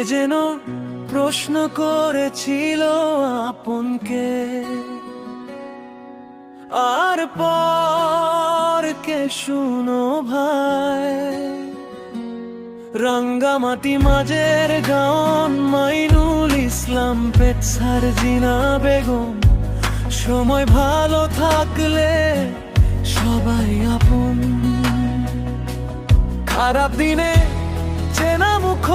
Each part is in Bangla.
যেন প্রশ্ন করেছিল আপনকে, আর পর কে শুনো ভাই। রাঙ্গামাটি মাঝের গান মাইনুল ইসলাম, পেটসার জিনা বেগম। সময় ভালো থাকলে সবাই আপন, খারাপ দিনে চেনা মুখ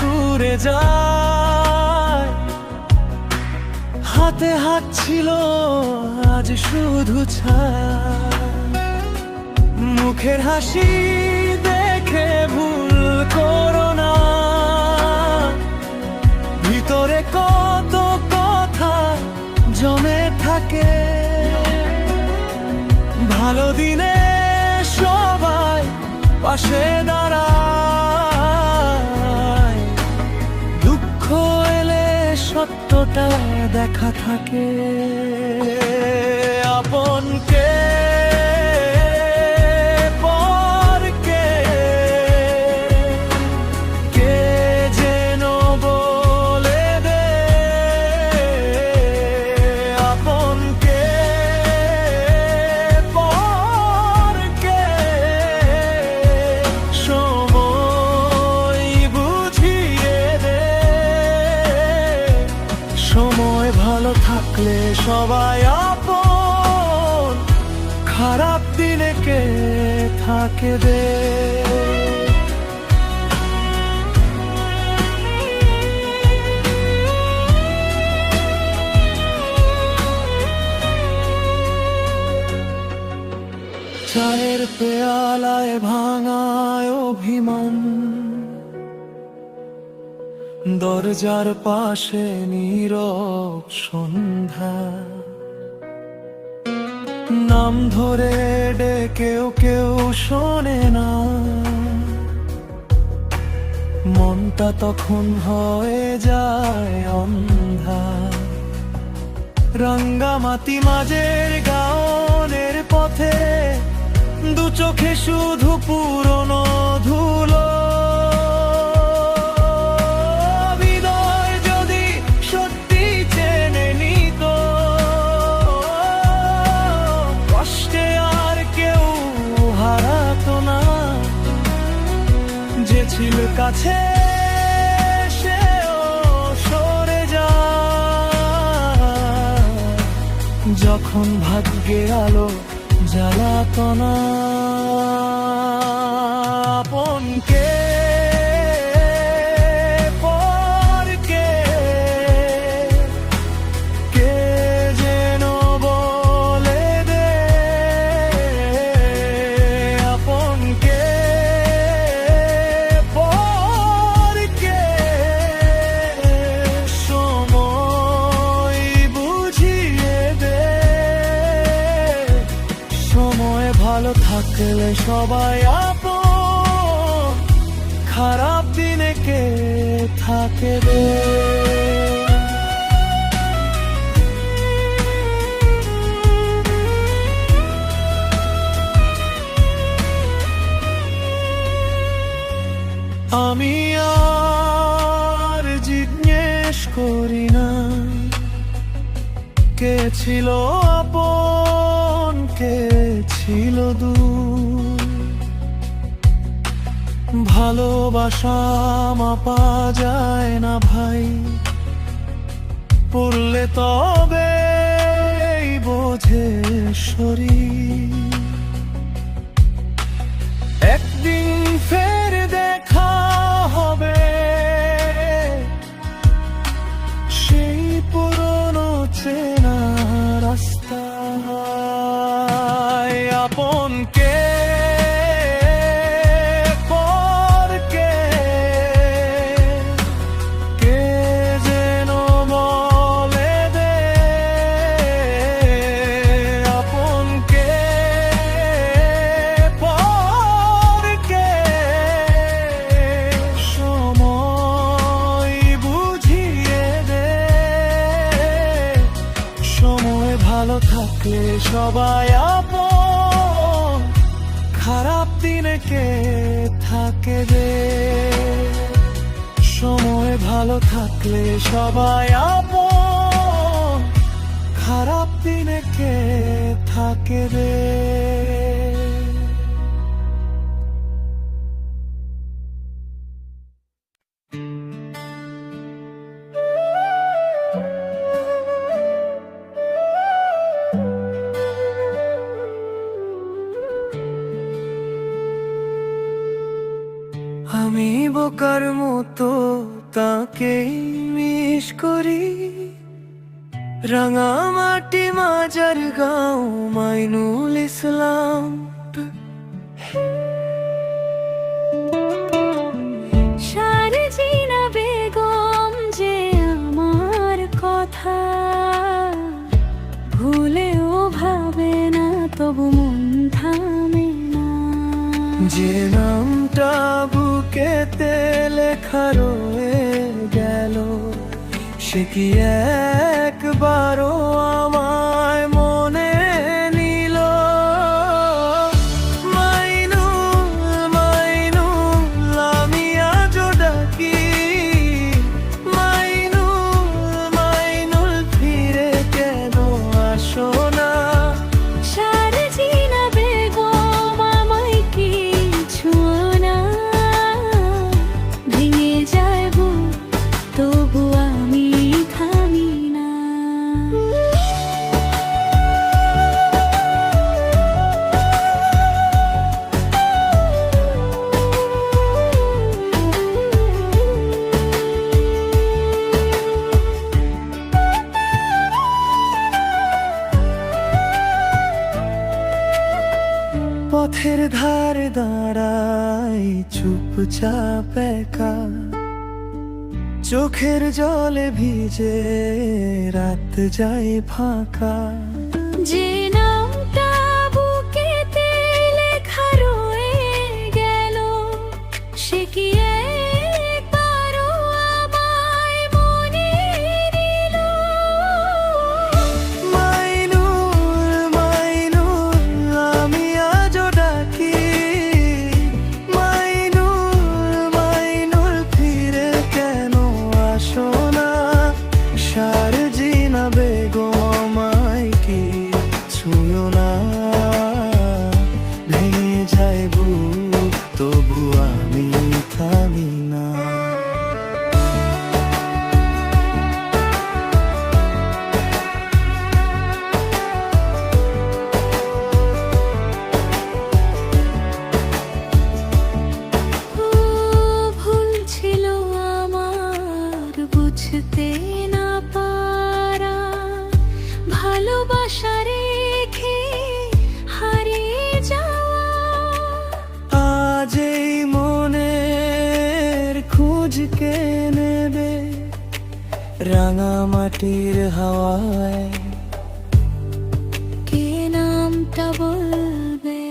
দূরে যায়। হাতে হাত ছিল আজ শুধু ছায়া, মুখের হাসি দেখে ভুল করো না। ভিতরে কত কথা জমে থাকে, ভালো দিনে সবাই পাশে দাঁড়ায়, দুঃখ এলে সত্যটা দেখা থাকে। আপনকে পরকে কে যেন বলে দে, আপনকে পরকে সময় বুঝিয়ে দে। সময় ভালো থাকলে সবাই আপন, খারাপ দিনে কে থাকে দে। চায়ের পেয়ালায় ভাঙায় অভিমান, দরজার পাশে নীরব সন্ধ্যা। নাম ধরে ডেকেও কেউ শোনে না, মনটা তখন হয়ে যায় অন্ধা। রাঙ্গামাটি মাঝের গানের পথে দু চোখে শুধু পুরনো ধুলো। ছিল কাছে সেও সরে যায়, যখন ভাগ্যের আলো জ্বালাতনা। আপনকে পরকে কে যেন বলে দে, আপনকে ভালো থাকলে সবাই আপন, খারাপ দিনে কে থাকে রে। আমি আর জিজ্ঞেস করি না কে ছিল আপন কে ছিল দূর। ভালোবাসা মাপা যায় না ভাই, পড়লে তবে বোঝে শরীর। একদিন ফের দেখা হবে সেই পুরনো চেনা রাস্তায়। আপনকে পরকে কে যেন বলে দে, আপনকে পরকে সময় বুঝিয়ে দে। সময় ভালো থাকলে সবাই আপন, খারাপ দিনে কে থাকে রে। সময় ভালো থাকলে সবাই আপন, খারাপ দিনে কে থাকে রে? আমি বোকার মতো তাকেই মিস করি, রাঙামাটি মাজার গাঁও মাইনুল ইসলাম। সারজিনা বেগম যে আমার কথা ভুলেও ভাবে না, তবু মন থামে না। যে নামটা বুকেতে লেখা রয়ে গেল, সে কি একবারও আমায় মনে নিল? মাইনুল মাইনুল আমি আজও ডাকি, মাইনুল মাইনুল ফিরে কেন আসো না? সারজিনা বেগম আমায় কিছু না, ভেঙে যাইব তবু আমি থামি না। পথের ধারে দাঁড়াই চুপচাপ একা, চোখের জলে ভিজে রাত যায় ফাঁকা। যে নামটা বুকেতে লেখা রয়ে গেল, সে কি একবারও আমায় মনে নিল? মাইনুল মাইনুল আমি আজও ডাকি, মাইনুল মাইনুল ফিরে কেন আসো না? সারজিনা বেগম আমায় কি ছুঁয়ো না, ভেঙে যাইব তবু আমি থামি না। ও ভুল ছিল আমার বুঝতে না পারা, ভালোবাসা রেখে হারিয়ে যাওয়া। আজ এই মনের খোঁজ কে নেবে, রাঙামাটির হাওয়ায় কে নামটা বলবে?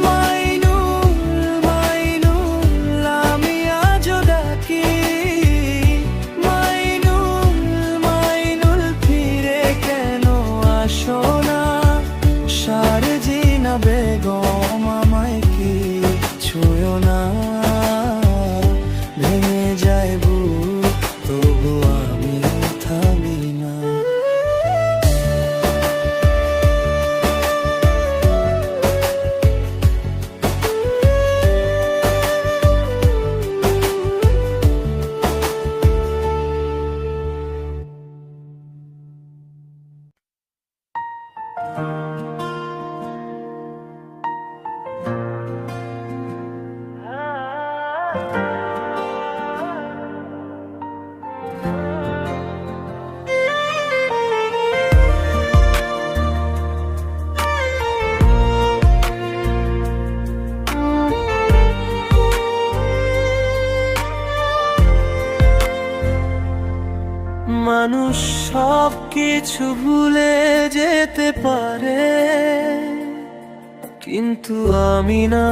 মাইনুল মাইনুল আমি আজও ডাকি, মাইনুল মাইনুল ফিরে কেন আসো না? সারজিনা বেগম আমায় কি ছুঁয়ো না, ভেঙে যাইব তবু আমি থামি না। মানুষ সব কিছু ভুলে যেতে পারে, কিন্তু আমি না।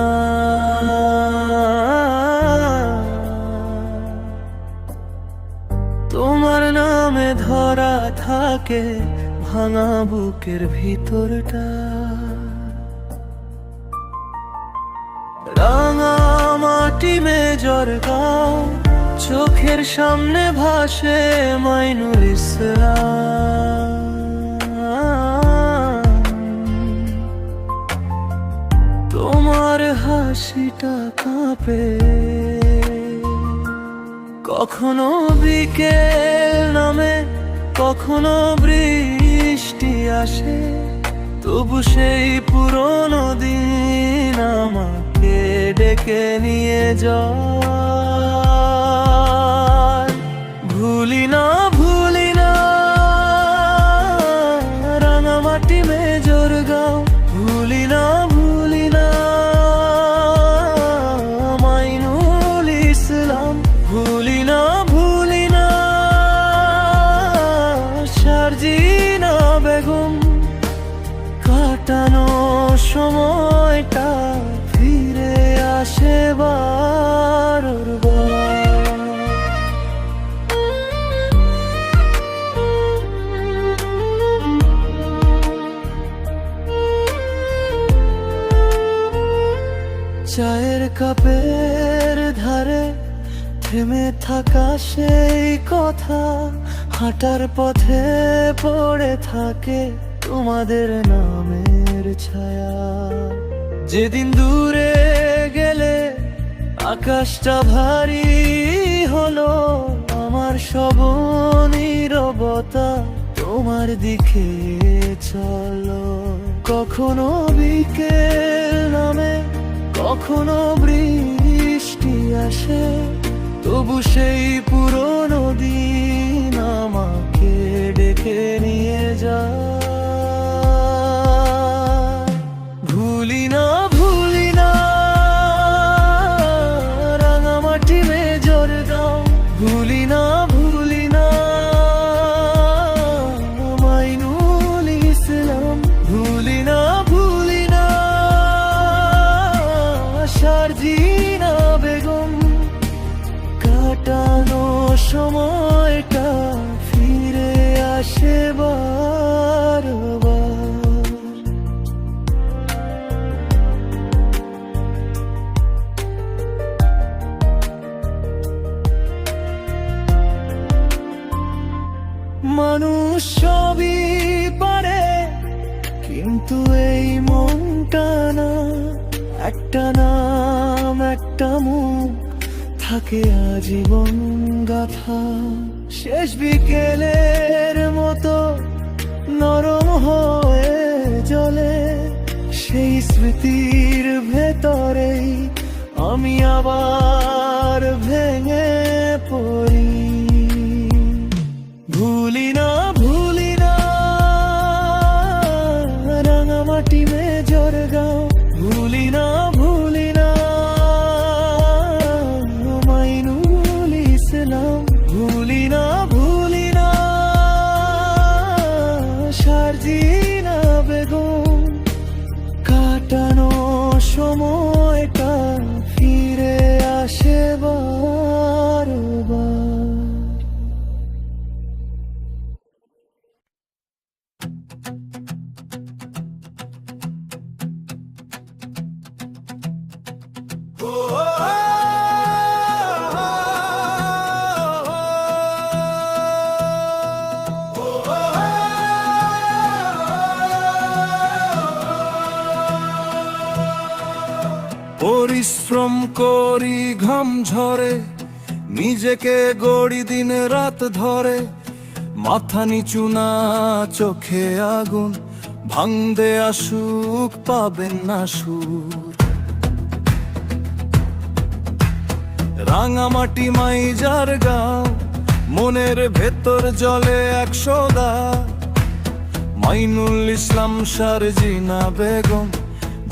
তোমার নামে ধরা থাকে ভাঙা বুকের ভিতরটা, রাঙা রাঙামাটি মেজর গাঁও, চোখের সামনে ভাসে মাইনুল ইসলাম। তোমার হাসিটা কাঁপে, কখনো বিকেল নামে, কখনো বৃষ্টি আসে, তবু সেই পুরনো দিন আমাকে ডেকে নিয়ে যায়। ভুলি না, ভুলি না রাঙামাটি মেজর গাঁও, ভুলি না, ভুলি না মাইনুল ইসলাম, ভুলি না, ভুলি না শারজিনা বেগম। কাটানো সময়টা ফিরে আসে বারবার। চায়ের কাপের ধারে থেমে থাকা সেই কথা, হাঁটার পথে পড়ে থাকে তোমাদের নামের ছায়া। যেদিন দূরে গেলে আকাশটা ভারী হলো, আমার সব নীরবতা তোমার দিকে চলো। কখনো বিকেল নামে, কখনো বৃষ্টি আসে, তবু সেই পুরনো দিন আমাকে ডেকে নিয়ে যায়। ভুলি না, ভুলি না রাঙামাটি মেজর গাঁও, ভুলি না, ভুলি না মাইনুল ইসলাম, ভুলি না, ভুলি না শারজিনা বেগম। কাটানো সময়টা ফিরে আসে বারবার। মানুষ সবই পারে, কিন্তু এই মনটা না। একটা নাম, একটা মুখ থাকে আজীবন গাথা। শেষ বিকেলের মতো নরম হয়ে জ্বলে সেই স্মৃতির ভেতরেই আমি আবার ভেঙে পড়ি। ভুলি না, ভুলি না রাঙামাটি মেজর গাঁও, ভুলি না, ভুলি না মাইনুল ইসলাম, ভুলি না, ভুলি না শারজিনা বেগম। কাটানো সময়টা ফিরে আসে বারবার। পরিশ্রম করি ঘাম ঝরে, নিজেকে গড়ি দিন রাত ধরে। মাথা নিচু না, চোখে আগুন, ভাঙতে আসুক পাবেন না সুর। রাঙামাটি মাইজার গাঁও, মনের ভেতর জলে 100 দাগ। মাইনুল ইসলাম, শারজিনা বেগম,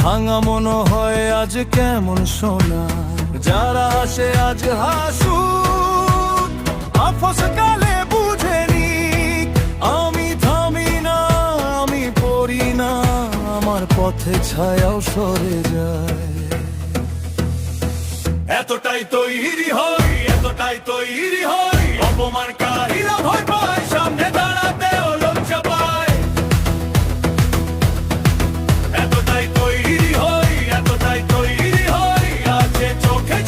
ভাঙা মনে হয় আজ কেমন সোনা। যারা আসে আজ হাসুক, আপস কালে বুঝে নিক। আমি থামি না, আমি পড়ি না, আমার পথে ছায়াও সরে যায়। এতটাই তৈরি হই, এতটাই তৈরি হই, অপমানকারীরা ভয় পায়, সামনে দাঁড়াতেও লজ্জা পায়। এতটাই তৈরি হই, এতটাই তৈরি হই, আছে চোখে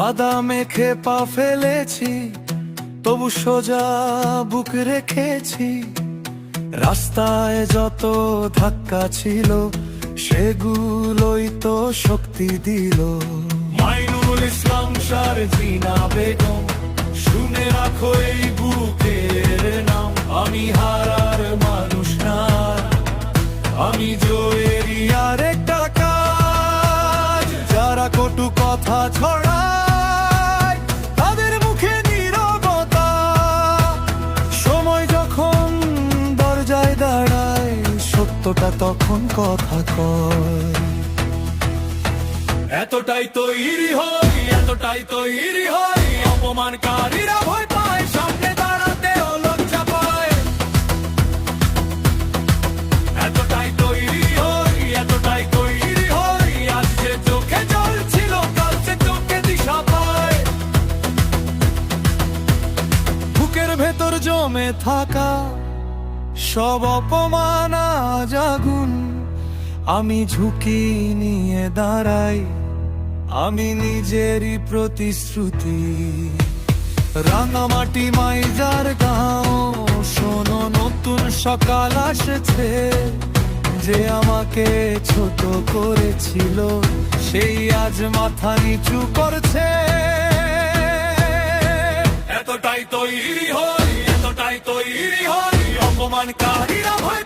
কাদা মেখে পা ফেলেছি, তবু সোজা বুক রেখেছি। রাস্তায় যত ধাক্কা ছিল, সেগুলোই তো শক্তি দিল। মাইনুল ইসলাম শারজিনা বেগম, শুনে রাখো এই বুকের নাম। আমি হারার মানুষ না, আমি জয়েরই আরেকটা কাজ। যারা কটু কথা ছড়ায়, তাদের মুখে নীরবতা। সময় যখন দরজায় দাঁড়ায়, সত্যটা তখন কথা কয়। এতটাই তৈরি হই, এতটাই তৈরি হই, অপমানকারীরা ভয় পায়, সামনে দাঁড়াতেও লজ্জা পায়। এতটাই তৈরি হই, এতটাই তৈরি হই, আজ যে চোখে জল ছিল, কাল যে চোখে দিশা পায়। বুকের ভেতর জমে থাকা সব অপমান আজ আগুন। আমি ঝুঁকি নিয়ে দাঁড়াই, আমি নিজেরই প্রতিশ্রুতি। রাঙামাটি মাইজার গাঁও, শোনো নতুন সকাল আসছে। যে আমাকে ছোট করেছিল, সেই আজ মাথা নিচু করছে। এতটাই তৈরি হই, এতটাই তৈরি হই, অপমানকারীরা ভয়